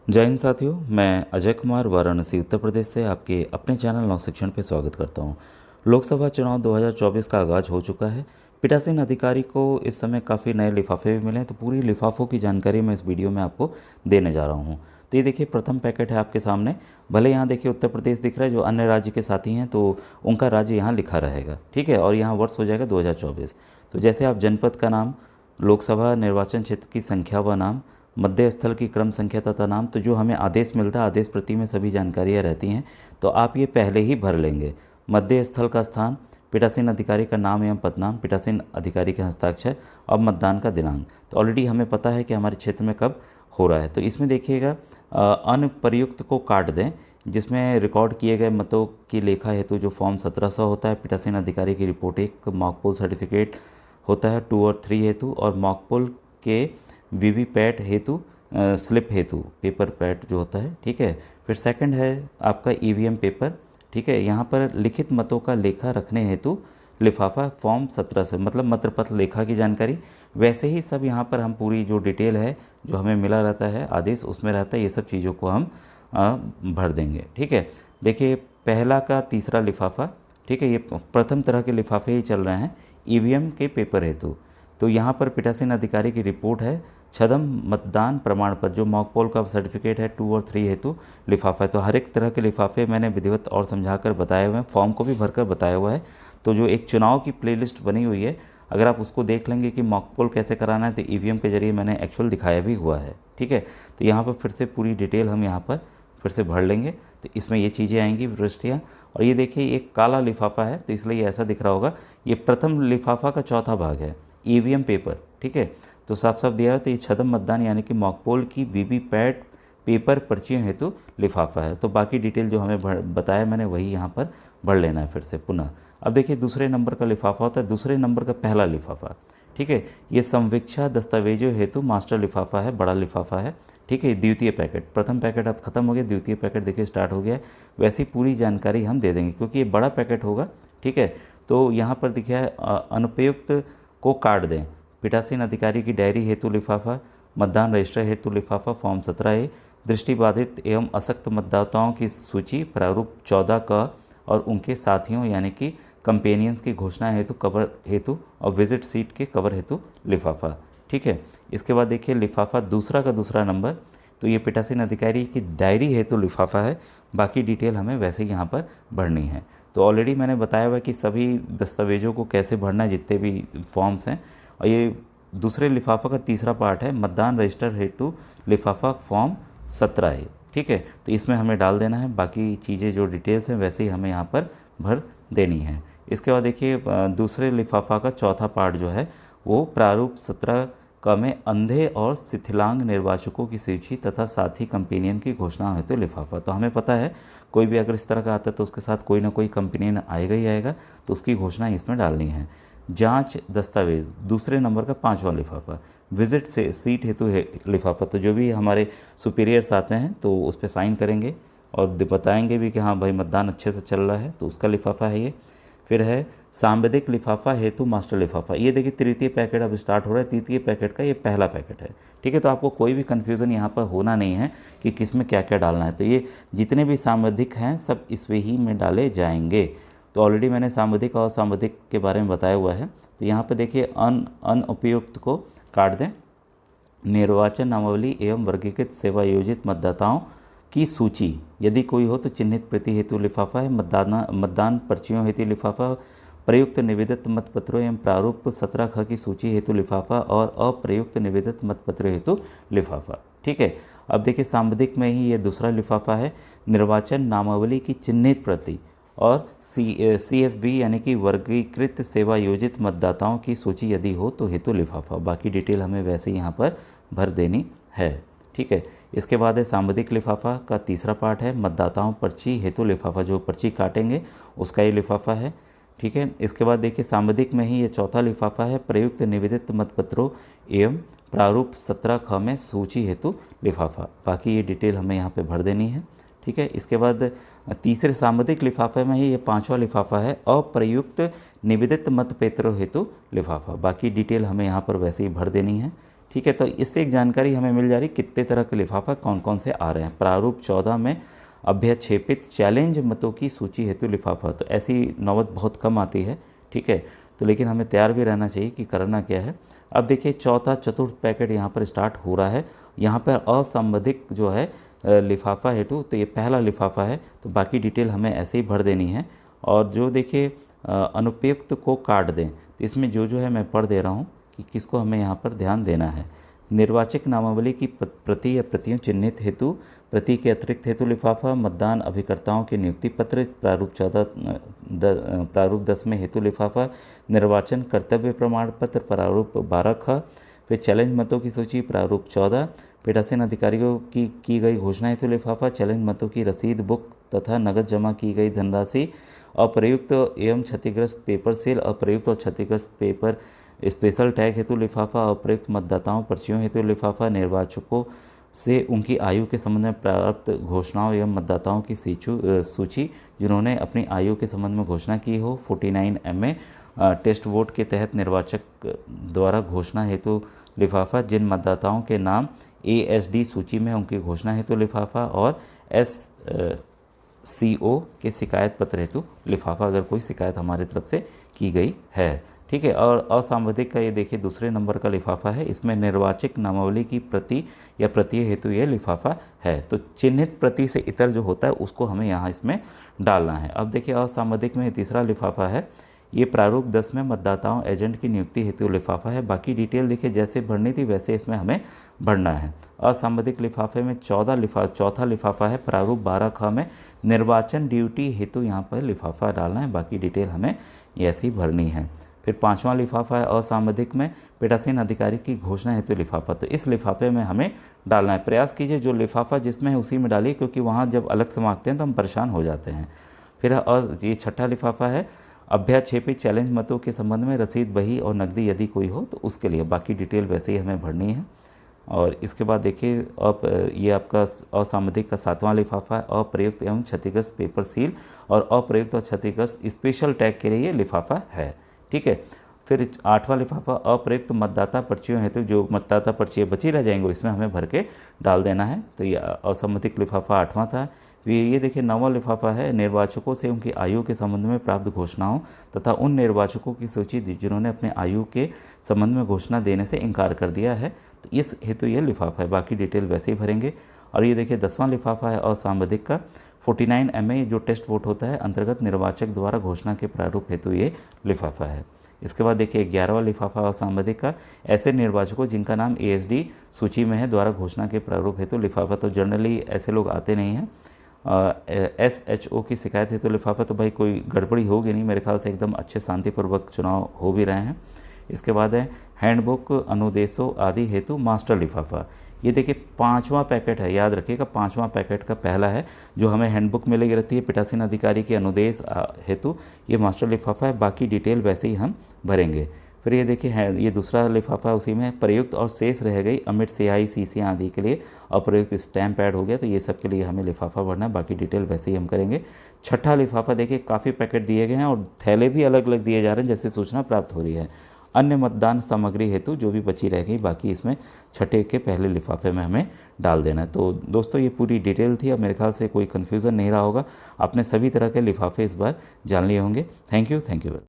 जय हिंद साथियों, मैं अजय कुमार वाराणसी उत्तर प्रदेश से आपके अपने चैनल नौ शिक्षण पे स्वागत करता हूं। लोकसभा चुनाव 2024 का आगाज़ हो चुका है। पीठासीन अधिकारी को इस समय काफ़ी नए लिफाफे भी मिले हैं, तो पूरी लिफाफों की जानकारी मैं इस वीडियो में आपको देने जा रहा हूं। तो ये देखिए, प्रथम पैकेट है आपके सामने। भले यहाँ देखिए उत्तर प्रदेश दिख रहा है, जो अन्य राज्य के साथी हैं तो उनका राज्य यहाँ लिखा रहेगा, ठीक है। और यहाँ वर्ष हो जाएगा 2024। तो जैसे आप जनपद का नाम, लोकसभा निर्वाचन क्षेत्र की संख्या व नाम, मध्य स्थल की क्रम संख्या तथा नाम, तो जो हमें आदेश मिलता है आदेश प्रति में सभी जानकारियाँ रहती हैं, तो आप ये पहले ही भर लेंगे। मध्य स्थल का स्थान, पीठासीन अधिकारी का नाम एवं पदनाम, पीठासीन अधिकारी के हस्ताक्षर और मतदान का दिनांक। तो ऑलरेडी हमें पता है कि हमारे क्षेत्र में कब हो रहा है। तो इसमें देखिएगा अनुप्रयुक्त को काट दें, जिसमें रिकॉर्ड किए गए मतों की लेखा हेतु जो फॉर्म 1700 होता है, पीठासीन अधिकारी की रिपोर्ट, एक मॉकपोल सर्टिफिकेट होता है 2 और 3 हेतु, और मॉकपोल के वीवीपैट हेतु स्लिप हेतु पेपर पैट जो होता है, ठीक है। फिर सेकंड है आपका ईवीएम पेपर, ठीक है। यहाँ पर लिखित मतों का लेखा रखने हेतु लिफाफा फॉर्म 17 से, मतलब मतपत्र लेखा की जानकारी। वैसे ही सब यहाँ पर हम पूरी जो डिटेल है जो हमें मिला रहता है आदेश, उसमें रहता है, ये सब चीज़ों को हम भर देंगे, ठीक है। देखिए पहला का तीसरा लिफाफा, ठीक है, ये प्रथम तरह के लिफाफे ही चल रहे हैं ईवीएम के पेपर हेतु। तो यहाँ पर पीठासीन अधिकारी की रिपोर्ट है, छदम मतदान प्रमाण पत्र जो मॉकपोल का सर्टिफिकेट है 2 और 3 हेतु लिफाफा है। तो हर एक तरह के लिफाफे मैंने विधिवत और समझाकर बताए हुए हैं, फॉर्म को भी भरकर बताया हुआ है। तो जो एक चुनाव की प्लेलिस्ट बनी हुई है, अगर आप उसको देख लेंगे कि मॉकपोल कैसे कराना है, तो ईवीएम के जरिए मैंने एक्चुअल दिखाया भी हुआ है, ठीक है। तो यहाँ पर फिर से पूरी डिटेल हम यहाँ पर फिर से भर लेंगे, तो इसमें ये चीज़ें आएंगी प्रविष्टियाँ। और ये देखिए एक काला लिफाफा है, तो इसलिए ऐसा दिख रहा होगा, ये प्रथम लिफाफा का चौथा भाग है, ईवीएम पेपर, ठीक है। तो साफ साफ दिया है, तो ये छदम मतदान यानी कि मॉकपोल की वीवीपैट पेपर पर्चियों हेतु लिफाफा है। तो बाकी डिटेल जो हमें बताया मैंने वही यहाँ पर भर लेना है फिर से पुनः। अब देखिए दूसरे नंबर का लिफाफा होता है, दूसरे नंबर का पहला लिफाफा, ठीक है। ये संवीक्षा दस्तावेजों हेतु मास्टर लिफाफा है, बड़ा लिफाफा है, ठीक है। द्वितीय पैकेट, प्रथम पैकेट अब खत्म हो गया, द्वितीय पैकेट देखिए स्टार्ट हो गया है। वैसी पूरी जानकारी हम दे देंगे क्योंकि ये बड़ा पैकेट होगा, ठीक है। तो यहाँ पर देखिए अनुपयुक्त को काट दें, पीठासीन अधिकारी की डायरी हेतु लिफाफा, मतदान रजिस्टर हेतु लिफाफा फॉर्म 17A, दृष्टिबाधित एवं असक्त मतदाताओं की सूची प्रारूप 14 का और उनके साथियों यानी कि कंपेनियंस की घोषणा हेतु कवर हेतु और विजिट सीट के कवर हेतु लिफाफा, ठीक है। इसके बाद देखिए लिफाफा दूसरा का दूसरा नंबर, तो ये पीठासीन अधिकारी की डायरी हेतु लिफाफा है। बाकी डिटेल हमें वैसे ही यहाँ पर भरनी है। तो ऑलरेडी मैंने बताया हुआ कि सभी दस्तावेजों को कैसे भरना है, जितने भी फॉर्म्स हैं। और ये दूसरे लिफाफा का तीसरा पार्ट है, मतदान रजिस्टर हेतु लिफाफा फॉर्म 17A, ठीक है। तो इसमें हमें डाल देना है, बाकी चीज़ें जो डिटेल्स हैं वैसे ही हमें यहाँ पर भर देनी है। इसके बाद देखिए दूसरे लिफाफा का चौथा पार्ट जो है वो प्रारूप 17 का में अंधे और शिथिलांग निर्वाचकों की सूची तथा साथी कंपेनियन की घोषणा हेतु लिफाफा। तो हमें पता है कोई भी अगर इस तरह का आता है तो उसके साथ कोई ना कोई कंपेनियन आएगा ही आएगा, तो उसकी घोषणा इसमें डालनी है। जांच दस्तावेज दूसरे नंबर का पांचवा लिफाफा, विजिट से सीट हेतु लिफाफा, तो जो भी हमारे सुपीरियर्स आते हैं तो उस पर साइन करेंगे और बताएंगे भी कि हाँ भाई मतदान अच्छे से चल रहा है, तो उसका लिफाफा है ये। फिर है सांविधिक लिफाफा हेतु मास्टर लिफाफा, ये देखिए तृतीय पैकेट अब स्टार्ट हो रहा है, तृतीय पैकेट का ये पहला पैकेट है, ठीक है। तो आपको कोई भी कन्फ्यूज़न यहाँ पर होना नहीं है कि किस में क्या क्या डालना है। तो ये जितने भी सांविधिक हैं सब इसमें ही में डाले जाएंगे। तो ऑलरेडी मैंने सांविधिक और सांविधिक के बारे में बताया हुआ है। तो यहाँ पर देखिए अनुपयुक्त को काट दें, निर्वाचन नामावली एवं वर्गीकृत सेवा योजित मतदाताओं की सूची यदि कोई हो तो चिन्हित प्रति हेतु लिफाफा है, मतदान पर्चियों हेतु लिफाफा, प्रयुक्त निवेदित मतपत्रों एवं प्रारूप 17 की सूची हेतु लिफाफा और अप्रयुक्त निवेदित मतपत्रों हेतु लिफाफा, ठीक है। अब देखिए सांविधिक में ही ये दूसरा लिफाफा है, निर्वाचन नामावली की चिन्हित प्रति और CSB यानी कि वर्गीकृत सेवा योजित मतदाताओं की सूची यदि हो तो हेतु लिफाफा। बाकी डिटेल हमें वैसे ही यहाँ पर भर देनी है, ठीक है। इसके बाद है सांविधिक लिफाफा का तीसरा पार्ट है, मतदाताओं पर्ची हेतु लिफाफा, जो पर्ची काटेंगे उसका ये लिफाफा है, ठीक है। इसके बाद देखिए सांविधिक में ही ये चौथा लिफाफा है, प्रयुक्त निवेदित मतपत्रों एवं प्रारूप 17 में सूची हेतु लिफाफा। बाकी ये डिटेल हमें यहाँ पे भर देनी है, ठीक है। इसके बाद तीसरे सांविधिक लिफाफे में ही ये पांचवा लिफाफा है, अप्रयुक्त निवेदित मतपत्रों हेतु लिफाफा। बाकी डिटेल हमें यहाँ पर वैसे ही भर देनी है, ठीक है। तो इससे एक जानकारी हमें मिल जा रही कितने तरह के लिफाफा कौन कौन से आ रहे हैं। प्रारूप 14 में अभ्यक्षेपित चैलेंज मतों की सूची हेतु लिफाफा, तो ऐसी नौबत बहुत कम आती है, ठीक है। तो लेकिन हमें तैयार भी रहना चाहिए कि करना क्या है। अब देखिए चौथा चतुर्थ पैकेट यहाँ पर स्टार्ट हो रहा है। यहाँ पर असंबंधित जो है लिफाफा हेतु, तो ये पहला लिफाफा है, तो बाकी डिटेल हमें ऐसे ही भर देनी है। और जो देखिए अनुपयुक्त को काट दें, तो इसमें जो है मैं पढ़ दे रहा हूँ कि किसको हमें यहाँ पर ध्यान देना है। निर्वाचक नामावली की प्रति या प्रतियों चिन्हित हेतु, प्रति के अतिरिक्त हेतु लिफाफा, मतदान अभिकर्ताओं के नियुक्ति पत्र प्रारूप 14 प्रारूप 10 में हेतु लिफाफा, निर्वाचन कर्तव्य प्रमाण पत्र प्रारूप 12 ख, फिर चैलेंज मतों की सूची प्रारूप 14, पीठासीन अधिकारियों की गई घोषणा हेतु लिफाफा, चैलेंज मतों की रसीद बुक तथा नगद जमा की गई धनराशि, अप्रयुक्त एवं क्षतिग्रस्त पेपर सेल, अप्रयुक्त और क्षतिग्रस्त पेपर स्पेशल टैग हेतु लिफाफा, अप्रयुक्त मतदाताओं पर्चियों हेतु लिफाफा, निर्वाचकों से उनकी आयु के संबंध में प्राप्त घोषणाओं एवं मतदाताओं की सूची जिन्होंने अपनी आयु के संबंध में घोषणा की हो, 49 MA टेस्ट वोट के तहत निर्वाचक द्वारा घोषणा हेतु लिफाफा, जिन मतदाताओं के नाम ASD सूची में उनकी घोषणा हेतु लिफाफा, और SCO के शिकायत पत्र हेतु लिफाफा, अगर कोई शिकायत हमारी तरफ से की गई है, ठीक है। और असंबंधित का ये देखिए दूसरे नंबर का लिफाफा है, इसमें निर्वाचक नामावली की प्रति या प्रति हेतु ये लिफाफा है। तो चिन्हित प्रति से इतर जो होता है उसको हमें यहाँ इसमें डालना है। अब देखिए असंबंधित में तीसरा लिफाफा है, ये प्रारूप 10 में मतदाताओं एजेंट की नियुक्ति हेतु लिफाफा है। बाकी डिटेल देखिए जैसे भरनी थी वैसे इसमें हमें भरना है। असंबंधित लिफाफे में चौथा लिफाफा है, प्रारूप 12 ख में निर्वाचन ड्यूटी हेतु यहाँ पर लिफाफा डालना है। बाकी डिटेल हमें ऐसी भरनी है। फिर पांचवा लिफाफा है असंबंधित में पीठासीन अधिकारी की घोषणा हेतु लिफाफा, तो इस लिफाफे में हमें डालना है। प्रयास कीजिए जो लिफाफा जिसमें है उसी में डालिए, क्योंकि वहाँ जब अलग से मांगते हैं तो हम परेशान हो जाते हैं। फिर ये छठा लिफाफा है अभ्याक्षेपित चैलेंज मतों के संबंध में रसीद बही और नकदी यदि कोई हो तो उसके लिए। बाकी डिटेल वैसे ही हमें भरनी है। और इसके बाद देखिए ये आपका असंबंधित का सातवां लिफाफा है, अप्रयुक्त एवं क्षतिग्रस्त पेपर सील और अप्रयुक्त और क्षतिग्रस्त स्पेशल टैग के लिए ये लिफाफा है, ठीक है। फिर आठवां लिफाफा अप्रयुक्त मतदाता पर्चियों हेतु, जो मतदाता पर्चियाँ बची रह जाएंगे इसमें हमें भर के डाल देना है। तो ये असंबंधित लिफाफा आठवां था। ये देखिए नौवां लिफाफा है निर्वाचकों से उनकी आयु के संबंध में प्राप्त घोषणाओं तथा उन निर्वाचकों की सूची जिन्होंने अपने आयु के संबंध में घोषणा देने से इनकार कर दिया है, तो इस हेतु ये लिफाफा है। बाकी डिटेल वैसे ही भरेंगे। और ये देखिए 10वां लिफाफा है असंबंधित का 49 MA जो टेस्ट वोट होता है अंतर्गत निर्वाचक द्वारा घोषणा के प्रारूप हेतु ये लिफाफा है। इसके बाद देखिए 11वां लिफाफा असंबंधित का ऐसे निर्वाचकों जिनका नाम ASD सूची में है द्वारा घोषणा के प्रारूप हेतु लिफाफा, तो जनरली ऐसे लोग आते नहीं हैं। SHO की शिकायत हेतु लिफाफा, तो भाई कोई गड़बड़ी होगी नहीं, मेरे ख्याल से एकदम अच्छे शांतिपूर्वक चुनाव हो भी रहे हैं। इसके बाद है हैंडबुक अनुदेशों आदि हेतु मास्टर लिफाफा। ये देखिए 5वां पैकेट है, याद रखिएगा 5वां पैकेट का पहला है जो हमें हैंडबुक में लगी रहती है पीठासीन अधिकारी के अनुदेश हेतु, ये मास्टर लिफाफा है। बाकी डिटेल वैसे ही हम भरेंगे। फिर ये देखिए है ये दूसरा लिफाफा, उसी में प्रयुक्त और शेष रह गई अमिट स्याही शीशियाँ आदि के लिए अप्रयुक्त स्टैम्प ऐड हो गया, तो ये सब के लिए हमें लिफाफा भरना है। बाकी डिटेल वैसे ही हम करेंगे। छठा लिफाफा देखिए काफ़ी पैकेट दिए गए हैं और थैले भी अलग अलग दिए जा रहे हैं जैसे सूचना प्राप्त हो रही है। अन्य मतदान सामग्री हेतु जो भी बची रह गई बाकी इसमें छठे के पहले लिफाफे में हमें डाल देना है। तो दोस्तों ये पूरी डिटेल थी। अब मेरे ख्याल से कोई कन्फ्यूज़न नहीं रहा होगा, आपने सभी तरह के लिफाफे इस बार जान लिए होंगे। Thank you.